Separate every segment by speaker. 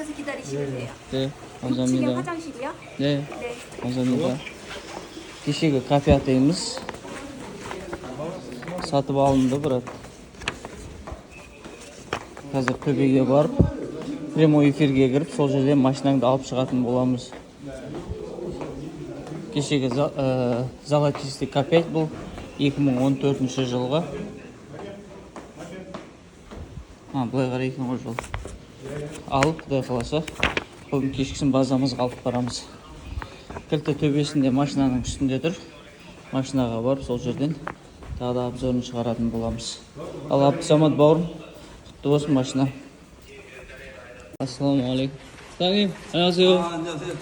Speaker 1: 앞에서 기다리시면 돼요.
Speaker 2: 네,
Speaker 1: 지금
Speaker 2: 감사합니다.
Speaker 1: 화장실이요?
Speaker 2: 네,
Speaker 1: 네.
Speaker 2: 감사합니다. Kişiye kafe atayımız. Satıp alındı bırak. Қазір төбеге барып, прямой эфирге кіріп, сол жерден машинаңды алып шығатын боламыз. Кешегі Золотистый К5 бұл 2014 жылғы. Бұлай қарай екен ғой жол. Алып, құдай қаласа, бүгін кешкісін базамызға алып барамыз. Кілті төбесінде машинаның үстінде тұр. Машинаға барып, сол жерден тағы да обзорын шығаратын боламыз. Ал Абдусамат бауырым, құтты болсын машина. Ассалаумағалейкум. Таңим, 안녕하세요.
Speaker 3: 안녕하세요.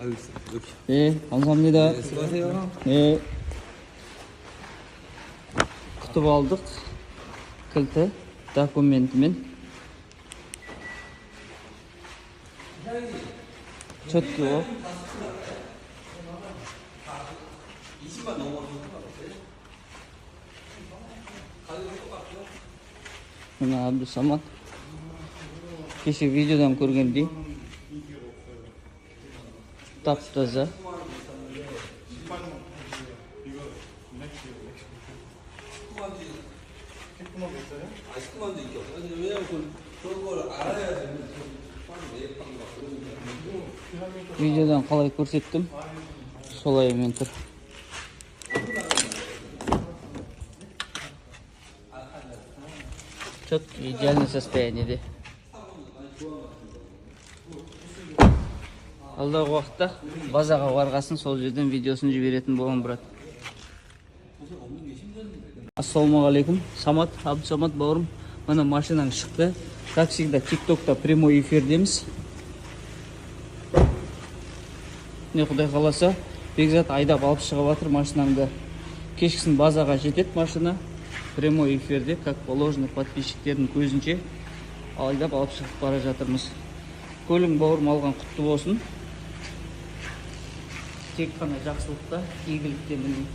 Speaker 3: 아유, 여기.
Speaker 2: 네, 감사합니다.
Speaker 3: 네, 수고하세요.
Speaker 2: 네. Күтіп алдық. Кілті, документімен. четкі ғой. Мына Абдусамат. Кеше видеодан көргендей. Тап-таза.
Speaker 3: 시큼한도 있죠. 왜냐면 그런 걸 알아야 되는
Speaker 2: Видеодан қалай көрсеттім, солай мен тұр. Четкий, идеальное состояние. Алдағы уақытта базаға барғасын сол жерден видеосын жіберетін болған брат. Ассалаумағалейкум. Самат, Абдусамат бауырым. Мына машинаң шықты. Как всегда, ТикТокта прямой эфирдеміз. Не құдай қаласа, Бекзат айдап алып шығып жатыр машинаңды. Кешкісін базаға жетеді машина. Прямой эфирде, как положено, подписчиктердің көзінше айдап алып шығып бара жатырмыз. Көлің бауырым алған құтты болсын. Тек қана жақсылықта, игілікте міне.